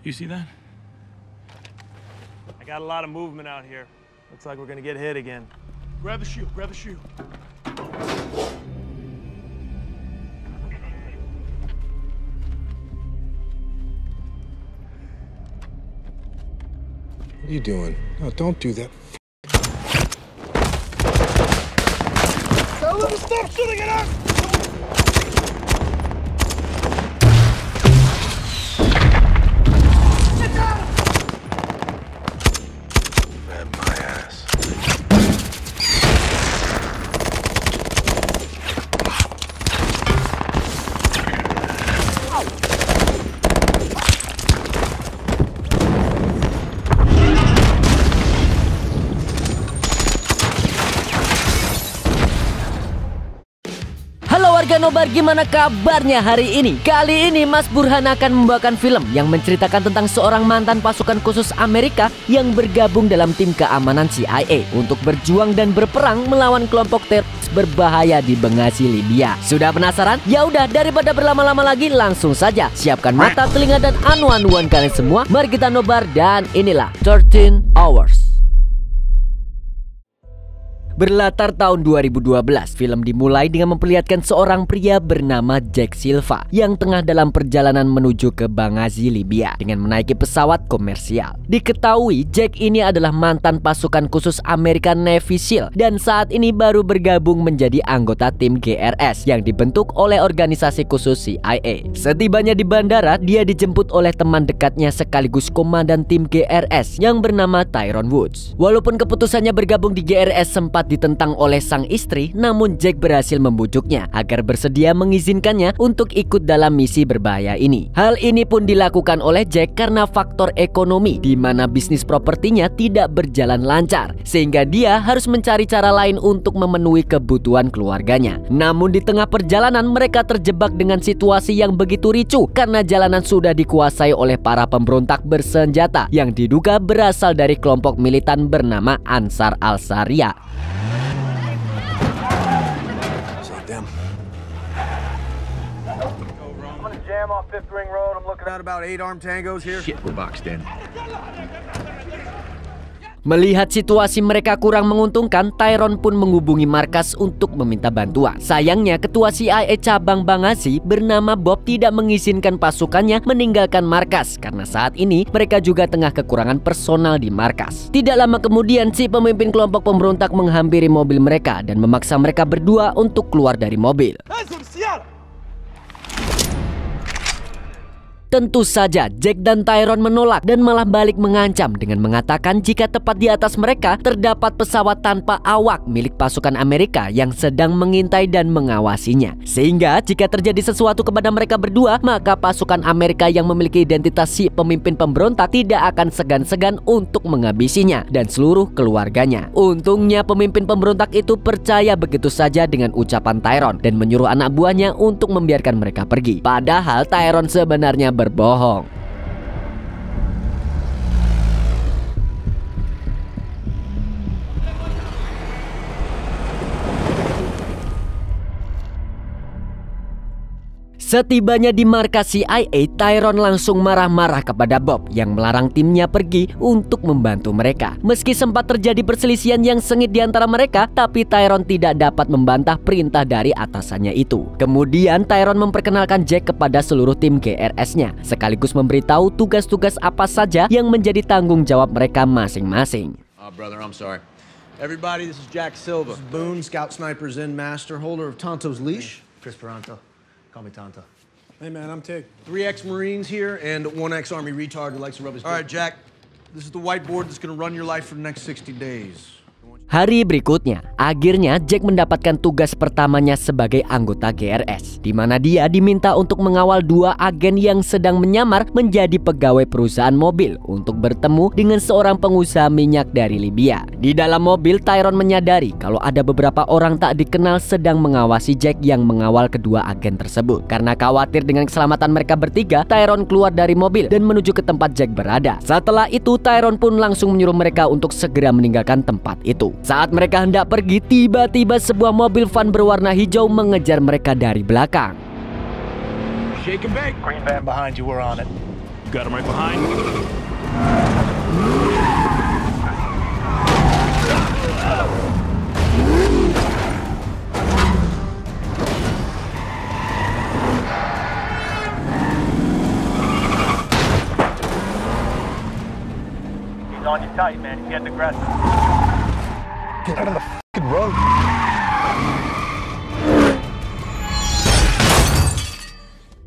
You see that? I got a lot of movement out here. Looks like we're gonna get hit again. Grab the shield, grab the shield. What are you doing? No, don't do that. Tell them to stop shooting at us! Warga Nobar, gimana kabarnya hari ini? Kali ini Mas Burhan akan membawakan film yang menceritakan tentang seorang mantan pasukan khusus Amerika yang bergabung dalam tim keamanan CIA untuk berjuang dan berperang melawan kelompok teroris berbahaya di Benghazi, Libya. Sudah penasaran? Ya udah, daripada berlama-lama lagi, langsung saja siapkan mata, telinga, dan anu-anuan kalian semua. Mari kita nobar, dan inilah 13 Hours. Berlatar tahun 2012, film dimulai dengan memperlihatkan seorang pria bernama Jack Silva yang tengah dalam perjalanan menuju ke Benghazi, Libya dengan menaiki pesawat komersial. Diketahui Jack ini adalah mantan pasukan khusus Amerika Navy SEAL dan saat ini baru bergabung menjadi anggota tim GRS yang dibentuk oleh organisasi khusus CIA. Setibanya di bandara, dia dijemput oleh teman dekatnya sekaligus komandan tim GRS yang bernama Tyrone Woods. Walaupun keputusannya bergabung di GRS sempat ditentang oleh sang istri, namun Jack berhasil membujuknya agar bersedia mengizinkannya untuk ikut dalam misi berbahaya ini. Hal ini pun dilakukan oleh Jack karena faktor ekonomi, di mana bisnis propertinya tidak berjalan lancar, sehingga dia harus mencari cara lain untuk memenuhi kebutuhan keluarganya. Namun di tengah perjalanan mereka terjebak dengan situasi yang begitu ricuh karena jalanan sudah dikuasai oleh para pemberontak bersenjata yang diduga berasal dari kelompok militan bernama Ansar al-Sharia. Jam off Fifth Ring Road. I'm looking at about 8 armed tangos here. Shit, we're boxed in. Melihat situasi mereka kurang menguntungkan, Tyrone pun menghubungi markas untuk meminta bantuan. Sayangnya, ketua CIA cabang Benghazi bernama Bob tidak mengizinkan pasukannya meninggalkan markas karena saat ini mereka juga tengah kekurangan personal di markas. Tidak lama kemudian, si pemimpin kelompok pemberontak menghampiri mobil mereka dan memaksa mereka berdua untuk keluar dari mobil. Tentu saja Jack dan Tyrone menolak dan malah balik mengancam dengan mengatakan jika tepat di atas mereka terdapat pesawat tanpa awak milik pasukan Amerika yang sedang mengintai dan mengawasinya. Sehingga jika terjadi sesuatu kepada mereka berdua, maka pasukan Amerika yang memiliki identitas si pemimpin pemberontak tidak akan segan-segan untuk menghabisinya dan seluruh keluarganya. Untungnya pemimpin pemberontak itu percaya begitu saja dengan ucapan Tyrone dan menyuruh anak buahnya untuk membiarkan mereka pergi. Padahal Tyrone sebenarnya berbohong. Setibanya di markas CIA, Tyrone langsung marah-marah kepada Bob yang melarang timnya pergi untuk membantu mereka. Meski sempat terjadi perselisihan yang sengit di antara mereka, tapi Tyrone tidak dapat membantah perintah dari atasannya itu. Kemudian Tyrone memperkenalkan Jack kepada seluruh tim GRS-nya, sekaligus memberitahu tugas-tugas apa saja yang menjadi tanggung jawab mereka masing-masing. Brother, I'm sorry. Everybody, this is Jack Silva. This is Boone, Scout Sniper Zen Master, holder of Tonto's leash. Chris Peranto. Call me Tonto. Hey man, I'm Tig. 3 ex-Marines here and 1 ex-Army retard who likes to rub his... All right, Jack. This is the whiteboard that's gonna run your life for the next 60 days. Hari berikutnya, akhirnya Jack mendapatkan tugas pertamanya sebagai anggota GRS, di mana dia diminta untuk mengawal 2 agen yang sedang menyamar menjadi pegawai perusahaan mobil untuk bertemu dengan seorang pengusaha minyak dari Libya. Di dalam mobil, Tyrone menyadari kalau ada beberapa orang tak dikenal sedang mengawasi Jack yang mengawal kedua agen tersebut. Karena khawatir dengan keselamatan mereka bertiga, Tyrone keluar dari mobil dan menuju ke tempat Jack berada. Setelah itu, Tyrone pun langsung menyuruh mereka untuk segera meninggalkan tempat itu. Saat mereka hendak pergi, tiba-tiba sebuah mobil van berwarna hijau mengejar mereka dari belakang. Shake and bake. Green van behind you, we're on it. You got him right behind. He's on you tight, man. He's getting aggressive. Get out of the fucking road.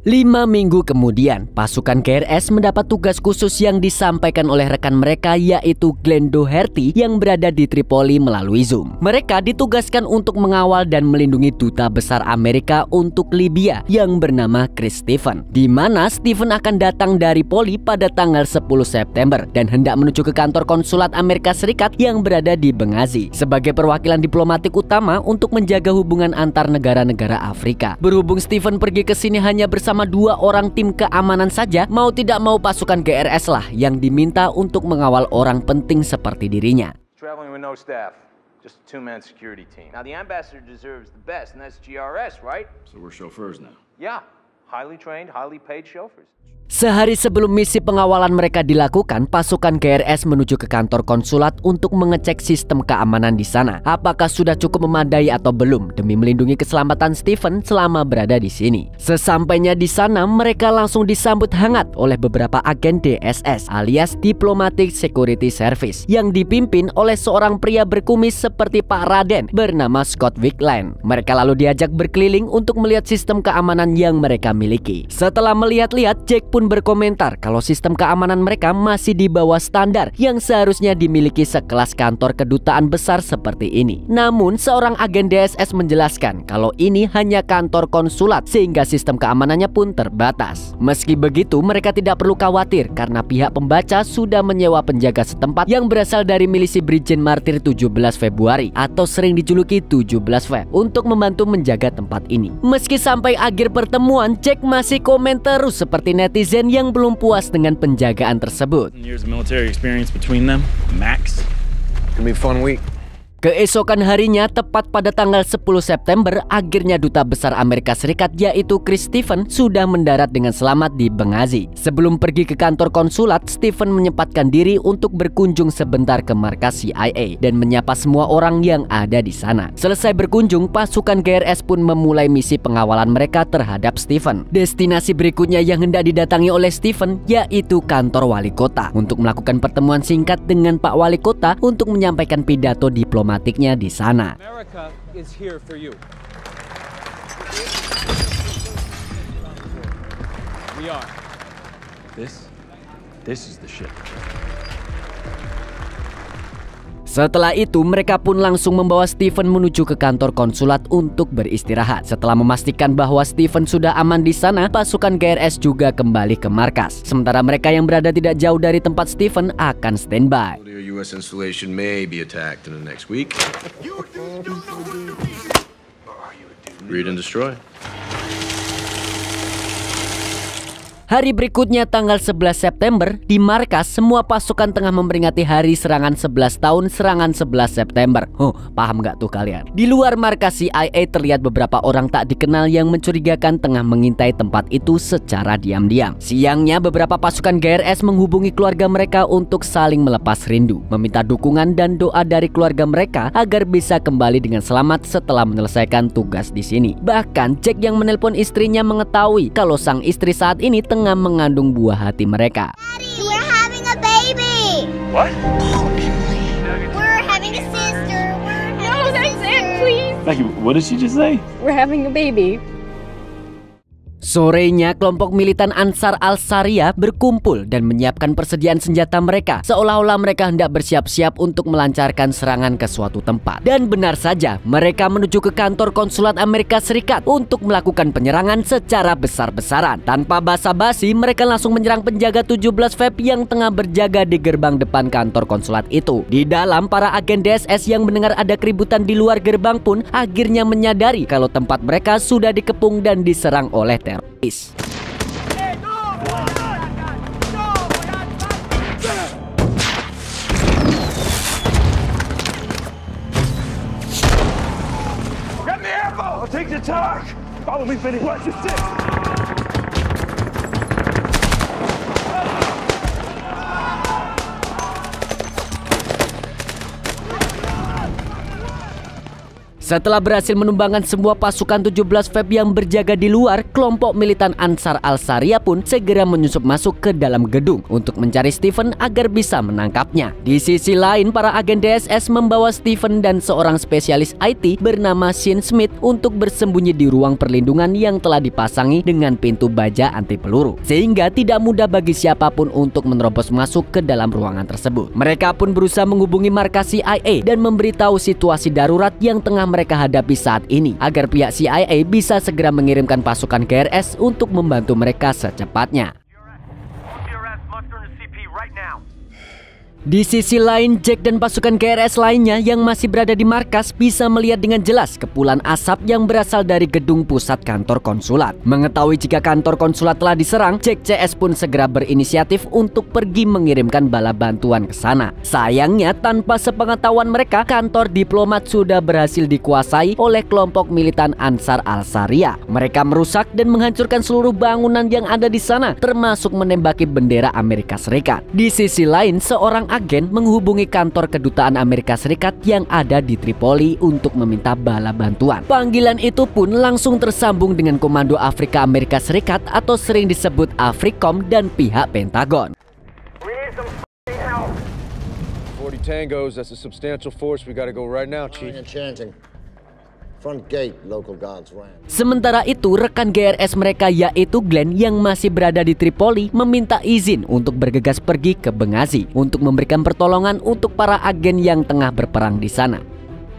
5 minggu kemudian, pasukan KRS mendapat tugas khusus yang disampaikan oleh rekan mereka, yaitu Glenn Doherty yang berada di Tripoli melalui Zoom. Mereka ditugaskan untuk mengawal dan melindungi duta besar Amerika untuk Libya yang bernama Chris Stephen, di mana Stephen akan datang dari Poli pada tanggal 10 September dan hendak menuju ke kantor konsulat Amerika Serikat yang berada di Benghazi sebagai perwakilan diplomatik utama untuk menjaga hubungan antar negara-negara Afrika. Berhubung Stephen pergi ke sini hanya bersama 2 orang tim keamanan saja, mau tidak mau pasukan GRS lah yang diminta untuk mengawal orang penting seperti dirinya. Traveling with no staff, just a 2-man security team. Now the ambassador deserves the best, and that's GRS, right? So we're chauffeurs now. Yeah, highly trained, highly paid chauffeurs. Sehari sebelum misi pengawalan mereka dilakukan, pasukan GRS menuju ke kantor konsulat untuk mengecek sistem keamanan di sana. Apakah sudah cukup memadai atau belum demi melindungi keselamatan Stephen selama berada di sini. Sesampainya di sana, mereka langsung disambut hangat oleh beberapa agen DSS alias Diplomatic Security Service yang dipimpin oleh seorang pria berkumis seperti Pak Raden bernama Scott Wickline. Mereka lalu diajak berkeliling untuk melihat sistem keamanan yang mereka miliki. Setelah melihat-lihat, Jack pun berkomentar kalau sistem keamanan mereka masih di bawah standar yang seharusnya dimiliki sekelas kantor kedutaan besar seperti ini. Namun seorang agen DSS menjelaskan kalau ini hanya kantor konsulat sehingga sistem keamanannya pun terbatas. Meski begitu, mereka tidak perlu khawatir karena pihak pembaca sudah menyewa penjaga setempat yang berasal dari milisi Brigjen Martir 17 Februari atau sering dijuluki 17 Feb untuk membantu menjaga tempat ini. Meski sampai akhir pertemuan, Jack masih komen terus seperti netizen yang belum puas dengan penjagaan tersebut. Years of military experience between them, max. Gonna be a fun week. Keesokan harinya, tepat pada tanggal 10 September, akhirnya Duta Besar Amerika Serikat yaitu Chris Stephen sudah mendarat dengan selamat di Benghazi. Sebelum pergi ke kantor konsulat, Stephen menyempatkan diri untuk berkunjung sebentar ke markas CIA dan menyapa semua orang yang ada di sana. Selesai berkunjung, pasukan GRS pun memulai misi pengawalan mereka terhadap Stephen. Destinasi berikutnya yang hendak didatangi oleh Stephen yaitu kantor wali kota untuk melakukan pertemuan singkat dengan Pak Wali Kota untuk menyampaikan pidato diplomatiknya di sana. America is here for you. We are. This is the shit. Setelah itu, mereka pun langsung membawa Stephen menuju ke kantor konsulat untuk beristirahat. Setelah memastikan bahwa Stephen sudah aman di sana, pasukan GRS juga kembali ke markas. Sementara mereka yang berada tidak jauh dari tempat Stephen akan standby. U.S. installation may be attacked in the next week. Read and destroy. Hari berikutnya tanggal 11 September, di markas semua pasukan tengah memperingati hari serangan 11 tahun serangan 11 September. Paham nggak tuh kalian? Di luar markas CIA terlihat beberapa orang tak dikenal yang mencurigakan tengah mengintai tempat itu secara diam-diam. Siangnya beberapa pasukan GRS menghubungi keluarga mereka untuk saling melepas rindu, meminta dukungan dan doa dari keluarga mereka agar bisa kembali dengan selamat setelah menyelesaikan tugas di sini. Bahkan Jack yang menelpon istrinya mengetahui kalau sang istri saat ini tengah mengandung buah hati mereka. Daddy, we're having a baby. What? We're having a sister. No, that's it, please. Becky, what did she just say? We're having a baby. Sorenya, kelompok militan Ansar al-Sharia berkumpul dan menyiapkan persediaan senjata mereka, seolah-olah mereka hendak bersiap-siap untuk melancarkan serangan ke suatu tempat. Dan benar saja, mereka menuju ke kantor konsulat Amerika Serikat untuk melakukan penyerangan secara besar-besaran. Tanpa basa-basi, mereka langsung menyerang penjaga 17 Feb yang tengah berjaga di gerbang depan kantor konsulat itu. Di dalam, para agen DSS yang mendengar ada keributan di luar gerbang pun akhirnya menyadari kalau tempat mereka sudah dikepung dan diserang oleh teroris. Grab the ammo! I'll take the talk! Follow me, Benny. Watch your six! Setelah berhasil menumbangkan semua pasukan 17 Feb yang berjaga di luar, kelompok militan Ansar Al-Sharia pun segera menyusup masuk ke dalam gedung untuk mencari Stephen agar bisa menangkapnya. Di sisi lain, para agen DSS membawa Stephen dan seorang spesialis IT bernama Sean Smith untuk bersembunyi di ruang perlindungan yang telah dipasangi dengan pintu baja anti peluru, sehingga tidak mudah bagi siapapun untuk menerobos masuk ke dalam ruangan tersebut. Mereka pun berusaha menghubungi markas CIA dan memberitahu situasi darurat yang tengah mereka hadapi saat ini agar pihak CIA bisa segera mengirimkan pasukan GRS untuk membantu mereka secepatnya. Di sisi lain, Jack dan pasukan GRS lainnya yang masih berada di markas bisa melihat dengan jelas kepulan asap yang berasal dari gedung pusat kantor konsulat. Mengetahui jika kantor konsulat telah diserang, Jack CS pun segera berinisiatif untuk pergi mengirimkan bala bantuan ke sana. Sayangnya, tanpa sepengetahuan mereka, kantor diplomat sudah berhasil dikuasai oleh kelompok militan Ansar Al-Sharia. Mereka merusak dan menghancurkan seluruh bangunan yang ada di sana, termasuk menembaki bendera Amerika Serikat. Di sisi lain, seorang agen menghubungi kantor kedutaan Amerika Serikat yang ada di Tripoli untuk meminta bala bantuan. Panggilan itu pun langsung tersambung dengan Komando Afrika Amerika Serikat atau sering disebut AFRICOM dan pihak Pentagon. 40 tangos, that's a substantial force. We gotta go right now, Chief. Front gate, local guards ran. Sementara itu, rekan GRS mereka yaitu Glenn yang masih berada di Tripoli meminta izin untuk bergegas pergi ke Benghazi untuk memberikan pertolongan untuk para agen yang tengah berperang di sana.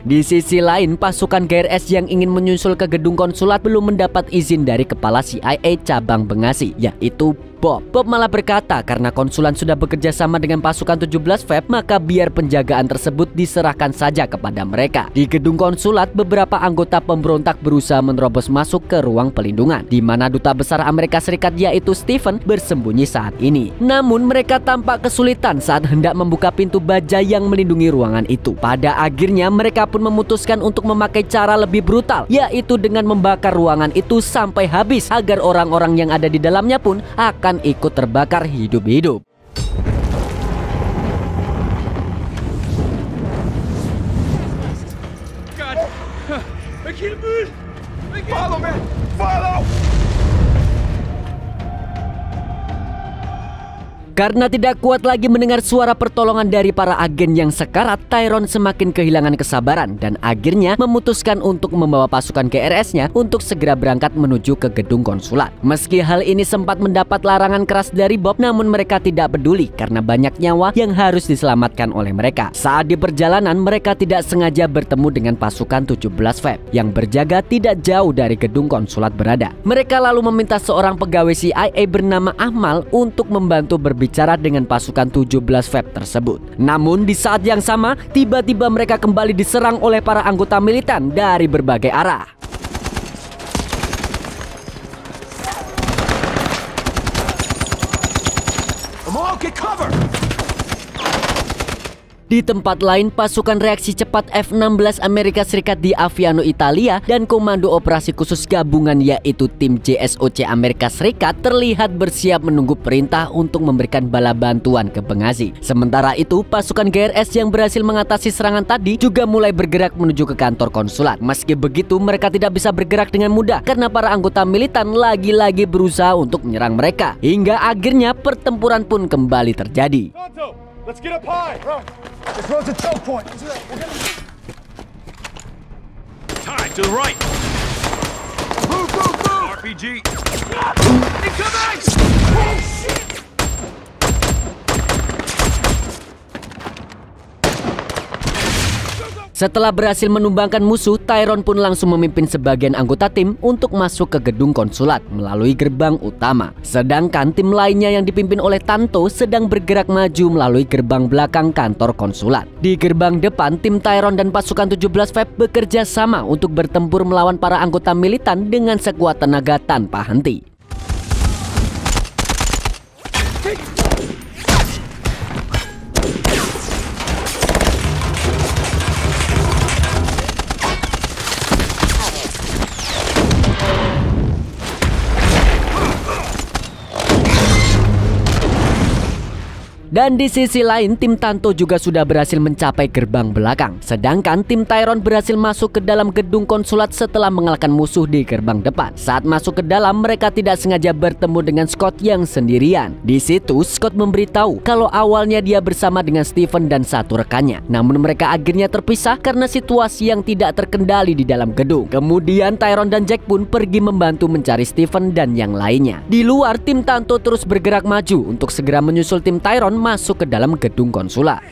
Di sisi lain, pasukan GRS yang ingin menyusul ke gedung konsulat belum mendapat izin dari kepala CIA cabang Benghazi, yaitu Bob. Bob malah berkata karena konsulat sudah bekerja sama dengan pasukan 17 Feb, maka biar penjagaan tersebut diserahkan saja kepada mereka. Di gedung konsulat, beberapa anggota pemberontak berusaha menerobos masuk ke ruang pelindungan, di mana Duta Besar Amerika Serikat yaitu Stephen bersembunyi saat ini. Namun mereka tampak kesulitan saat hendak membuka pintu baja yang melindungi ruangan itu. Pada akhirnya mereka pun memutuskan untuk memakai cara lebih brutal, yaitu dengan membakar ruangan itu sampai habis agar orang-orang yang ada di dalamnya pun akan ikut terbakar hidup-hidup. Follow, man! Follow! Karena tidak kuat lagi mendengar suara pertolongan dari para agen yang sekarat, Tyrone semakin kehilangan kesabaran dan akhirnya memutuskan untuk membawa pasukan GRS-nya untuk segera berangkat menuju ke gedung konsulat. Meski hal ini sempat mendapat larangan keras dari Bob, namun mereka tidak peduli karena banyak nyawa yang harus diselamatkan oleh mereka. Saat di perjalanan, mereka tidak sengaja bertemu dengan pasukan 17 Feb yang berjaga tidak jauh dari gedung konsulat berada. Mereka lalu meminta seorang pegawai CIA bernama Ahmal untuk membantu berbicara dengan pasukan 17 Feb tersebut. Namun di saat yang sama, tiba-tiba mereka kembali diserang oleh para anggota militan dari berbagai arah. Di tempat lain, pasukan reaksi cepat F-16 Amerika Serikat di Aviano, Italia dan Komando Operasi Khusus Gabungan yaitu tim JSOC Amerika Serikat terlihat bersiap menunggu perintah untuk memberikan bala bantuan ke Benghazi. Sementara itu, pasukan GRS yang berhasil mengatasi serangan tadi juga mulai bergerak menuju ke kantor konsulat. Meski begitu, mereka tidak bisa bergerak dengan mudah karena para anggota militan lagi-lagi berusaha untuk menyerang mereka. Hingga akhirnya pertempuran pun kembali terjadi. Let's get up high! This road's a choke point. Time to the right! Move, move, move! RPG! Incoming! Oh, shit! Setelah berhasil menumbangkan musuh, Tyrone pun langsung memimpin sebagian anggota tim untuk masuk ke gedung konsulat melalui gerbang utama. Sedangkan tim lainnya yang dipimpin oleh Tanto sedang bergerak maju melalui gerbang belakang kantor konsulat. Di gerbang depan, tim Tyrone dan pasukan 17 Feb bekerja sama untuk bertempur melawan para anggota militan dengan sekuat tenaga tanpa henti. Dan di sisi lain, tim Tanto juga sudah berhasil mencapai gerbang belakang. Sedangkan tim Tyrone berhasil masuk ke dalam gedung konsulat setelah mengalahkan musuh di gerbang depan. Saat masuk ke dalam, mereka tidak sengaja bertemu dengan Scott yang sendirian. Di situ, Scott memberitahu kalau awalnya dia bersama dengan Stephen dan satu rekannya. Namun mereka akhirnya terpisah karena situasi yang tidak terkendali di dalam gedung. Kemudian Tyrone dan Jack pun pergi membantu mencari Stephen dan yang lainnya. Di luar, tim Tanto terus bergerak maju untuk segera menyusul tim Tyrone masuk ke dalam gedung konsulat.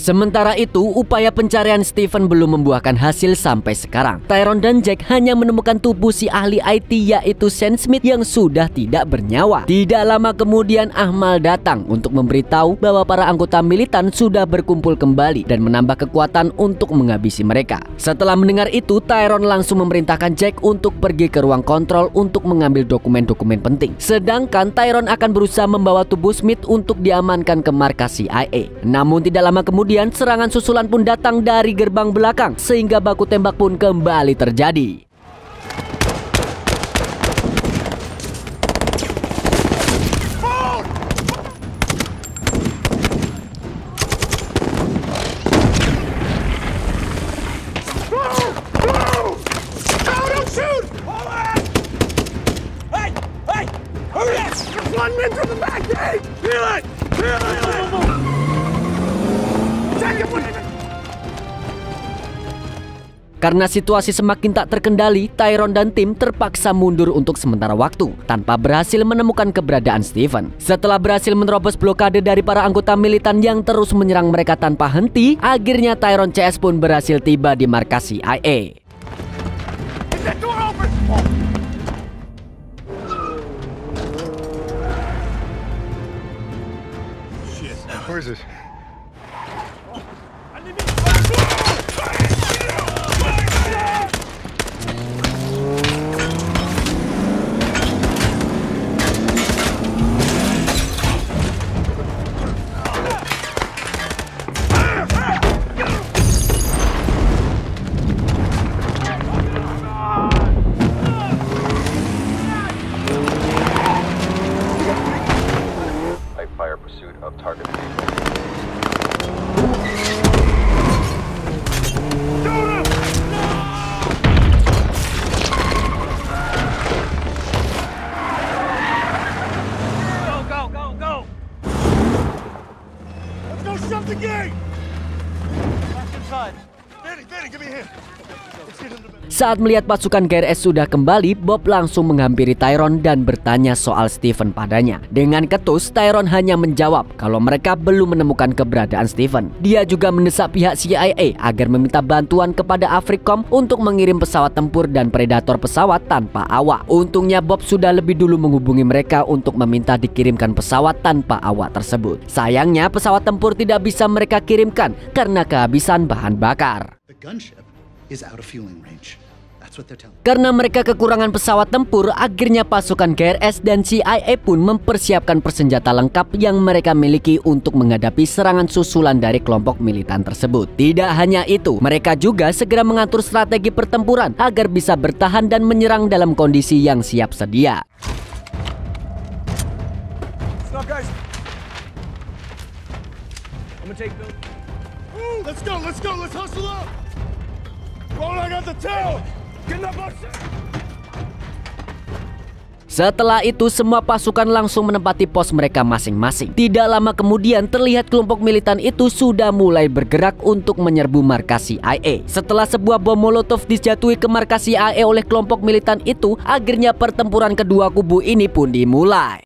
Sementara itu, upaya pencarian Stephen belum membuahkan hasil sampai sekarang. Tyrone dan Jack hanya menemukan tubuh si ahli IT yaitu Sam Smith yang sudah tidak bernyawa. Tidak lama kemudian Ahmal datang untuk memberitahu bahwa para anggota militan sudah berkumpul kembali dan menambah kekuatan untuk menghabisi mereka. Setelah mendengar itu, Tyrone langsung memerintahkan Jack untuk pergi ke ruang kontrol untuk mengambil dokumen-dokumen penting. Sedangkan Tyrone akan berusaha membawa tubuh Smith untuk diamankan ke markas CIA. Namun tidak lama kemudian serangan susulan pun datang dari gerbang belakang sehingga baku tembak pun kembali terjadi. Karena situasi semakin tak terkendali, Tyrone dan tim terpaksa mundur untuk sementara waktu tanpa berhasil menemukan keberadaan Stephen. Setelah berhasil menerobos blokade dari para anggota militan yang terus menyerang mereka tanpa henti, akhirnya Tyrone CS pun berhasil tiba di markas CIA. Where is this? Fire pursuit of target. Saat melihat pasukan GRS sudah kembali, Bob langsung menghampiri Tyrone dan bertanya soal Stephen padanya. Dengan ketus, Tyrone hanya menjawab kalau mereka belum menemukan keberadaan Stephen. Dia juga mendesak pihak CIA agar meminta bantuan kepada Africom untuk mengirim pesawat tempur dan predator pesawat tanpa awak. Untungnya Bob sudah lebih dulu menghubungi mereka untuk meminta dikirimkan pesawat tanpa awak tersebut. Sayangnya pesawat tempur tidak bisa mereka kirimkan karena kehabisan bahan bakar. The gunship is out of fueling range. Karena mereka kekurangan pesawat tempur, akhirnya pasukan GRS dan CIA pun mempersiapkan persenjata lengkap yang mereka miliki untuk menghadapi serangan susulan dari kelompok militan tersebut. Tidak hanya itu, mereka juga segera mengatur strategi pertempuran agar bisa bertahan dan menyerang dalam kondisi yang siap sedia. Setelah itu semua pasukan langsung menempati pos mereka masing-masing. Tidak lama kemudian terlihat kelompok militan itu sudah mulai bergerak untuk menyerbu markas CIA. Setelah sebuah bom molotov dijatuhi ke markas CIA oleh kelompok militan itu, akhirnya pertempuran kedua kubu ini pun dimulai.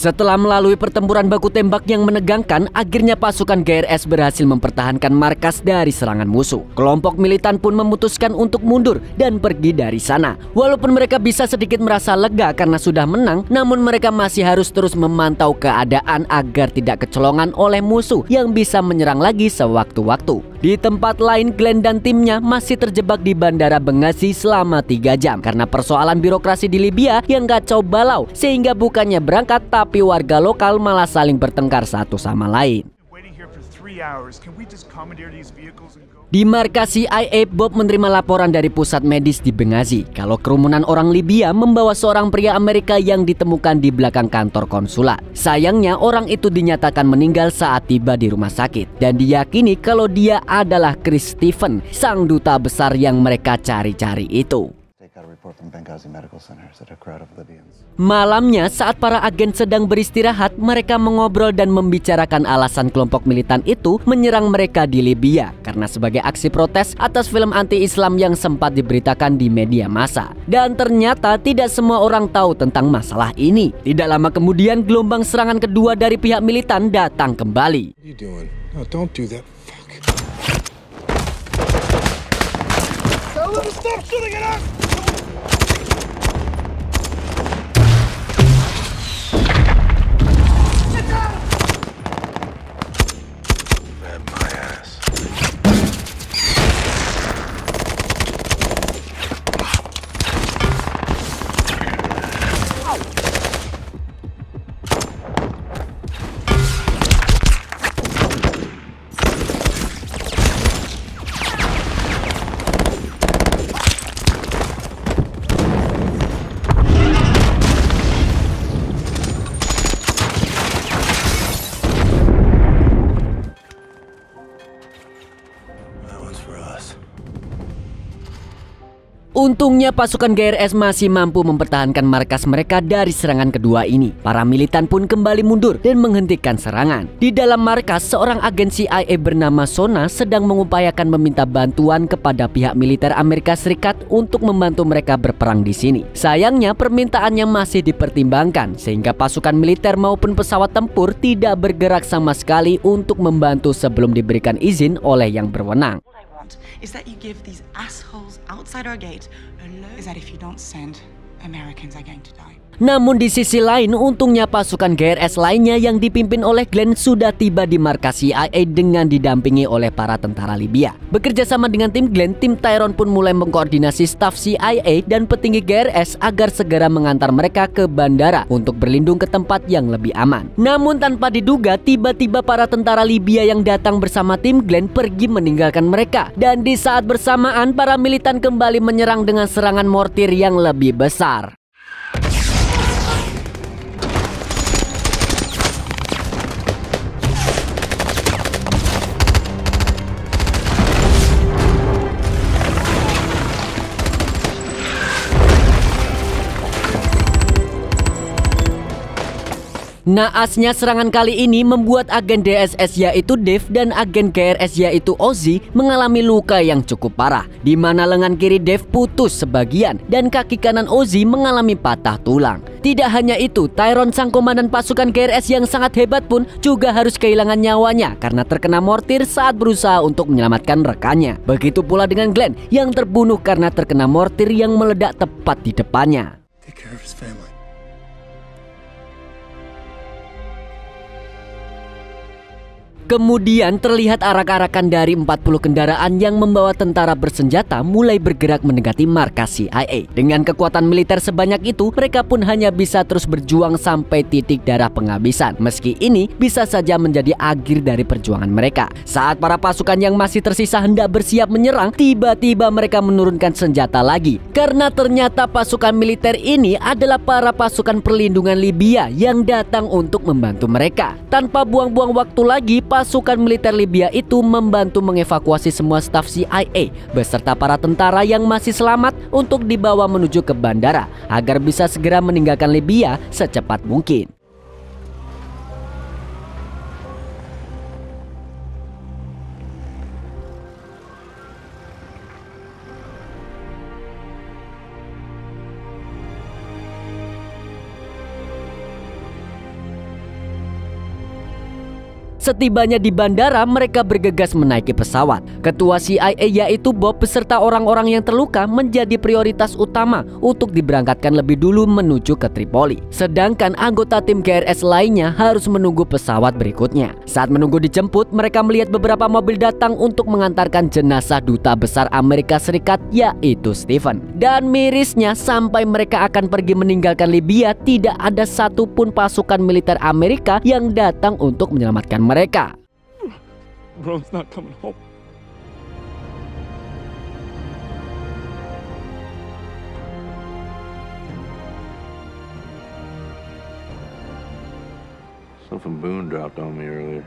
Setelah melalui pertempuran baku tembak yang menegangkan, akhirnya pasukan GRS berhasil mempertahankan markas dari serangan musuh. Kelompok militan pun memutuskan untuk mundur dan pergi dari sana. Walaupun mereka bisa sedikit merasa lega karena sudah menang, namun mereka masih harus terus memantau keadaan agar tidak kecolongan oleh musuh yang bisa menyerang lagi sewaktu-waktu. Di tempat lain, Glenn dan timnya masih terjebak di Bandara Benghazi selama 3 jam karena persoalan birokrasi di Libya yang kacau balau, sehingga bukannya berangkat tapi warga lokal malah saling bertengkar satu sama lain. Di markas CIA, Bob menerima laporan dari pusat medis di Benghazi kalau kerumunan orang Libya membawa seorang pria Amerika yang ditemukan di belakang kantor konsulat. Sayangnya orang itu dinyatakan meninggal saat tiba di rumah sakit dan diyakini kalau dia adalah Chris Stephen, sang duta besar yang mereka cari-cari itu. Malamnya saat para agen sedang beristirahat, mereka mengobrol dan membicarakan alasan kelompok militan itu menyerang mereka di Libya karena sebagai aksi protes atas film anti-Islam yang sempat diberitakan di media massa. Dan ternyata tidak semua orang tahu tentang masalah ini. Tidak lama kemudian gelombang serangan kedua dari pihak militan datang kembali. Untungnya pasukan GRS masih mampu mempertahankan markas mereka dari serangan kedua ini. Para militan pun kembali mundur dan menghentikan serangan. Di dalam markas, seorang agen CIA bernama Sona sedang mengupayakan meminta bantuan kepada pihak militer Amerika Serikat untuk membantu mereka berperang di sini. Sayangnya permintaannya masih dipertimbangkan sehingga pasukan militer maupun pesawat tempur tidak bergerak sama sekali untuk membantu sebelum diberikan izin oleh yang berwenang. Is that you give these assholes outside our gate a loan? Is that if you don't send, Americans are going to die. Namun di sisi lain, untungnya pasukan GRS lainnya yang dipimpin oleh Glenn sudah tiba di markas CIA dengan didampingi oleh para tentara Libya. Bekerja sama dengan tim Glenn, tim Tyrone pun mulai mengkoordinasi staf CIA dan petinggi GRS agar segera mengantar mereka ke bandara untuk berlindung ke tempat yang lebih aman. Namun tanpa diduga, tiba-tiba para tentara Libya yang datang bersama tim Glenn pergi meninggalkan mereka. Dan di saat bersamaan, para militan kembali menyerang dengan serangan mortir yang lebih besar. Naasnya serangan kali ini membuat agen DSS yaitu Dave dan agen GRS yaitu Ozzy mengalami luka yang cukup parah, di mana lengan kiri Dave putus sebagian dan kaki kanan Ozzy mengalami patah tulang. Tidak hanya itu, Tyrone, sang komandan pasukan GRS yang sangat hebat pun juga harus kehilangan nyawanya karena terkena mortir saat berusaha untuk menyelamatkan rekannya. Begitu pula dengan Glenn yang terbunuh karena terkena mortir yang meledak tepat di depannya. Take care of his family. Kemudian terlihat arak-arakan dari 40 kendaraan yang membawa tentara bersenjata mulai bergerak mendekati markas CIA. Dengan kekuatan militer sebanyak itu, mereka pun hanya bisa terus berjuang sampai titik darah penghabisan. Meski ini bisa saja menjadi akhir dari perjuangan mereka. Saat para pasukan yang masih tersisa hendak bersiap menyerang, tiba-tiba mereka menurunkan senjata lagi. Karena ternyata pasukan militer ini adalah para pasukan perlindungan Libya yang datang untuk membantu mereka. Tanpa buang-buang waktu lagi, pasukan militer Libya itu membantu mengevakuasi semua staf CIA beserta para tentara yang masih selamat untuk dibawa menuju ke bandara agar bisa segera meninggalkan Libya secepat mungkin. Setibanya di bandara, mereka bergegas menaiki pesawat. Ketua CIA yaitu Bob beserta orang-orang yang terluka menjadi prioritas utama untuk diberangkatkan lebih dulu menuju ke Tripoli. Sedangkan anggota tim GRS lainnya harus menunggu pesawat berikutnya. Saat menunggu dijemput, mereka melihat beberapa mobil datang untuk mengantarkan jenazah duta besar Amerika Serikat yaitu Stephen. Dan mirisnya, sampai mereka akan pergi meninggalkan Libya, tidak ada satupun pasukan militer Amerika yang datang untuk menyelamatkan mereka. Bro's not coming home. Something Boone dropped on me earlier.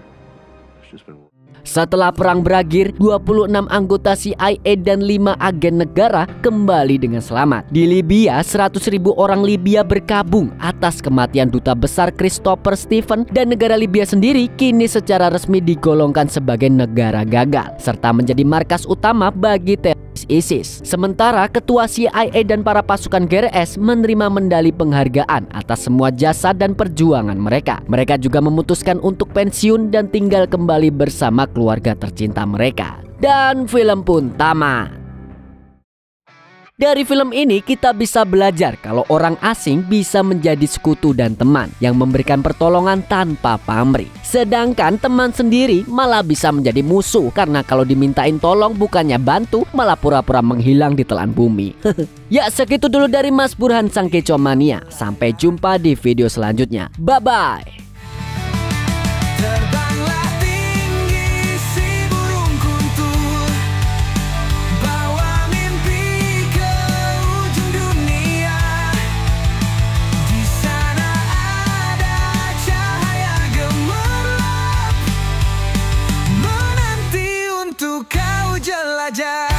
It's just been... Setelah perang berakhir, 26 anggota CIA dan 5 agen negara kembali dengan selamat. Di Libya, 100.000 orang Libya berkabung atas kematian duta besar Christopher Stephen, dan negara Libya sendiri kini secara resmi digolongkan sebagai negara gagal serta menjadi markas utama bagi teroris ISIS. Sementara ketua CIA dan para pasukan GRS menerima mendali penghargaan atas semua jasa dan perjuangan mereka. Mereka juga memutuskan untuk pensiun dan tinggal kembali bersama keluarga tercinta mereka. Dan film pun tamat. Dari film ini kita bisa belajar kalau orang asing bisa menjadi sekutu dan teman yang memberikan pertolongan tanpa pamrih. Sedangkan teman sendiri malah bisa menjadi musuh karena kalau dimintain tolong bukannya bantu, malah pura-pura menghilang di telan bumi. Ya, segitu dulu dari Mas Burhan Sang Kecomania. Sampai jumpa di video selanjutnya. Bye-bye. Kau jelajah.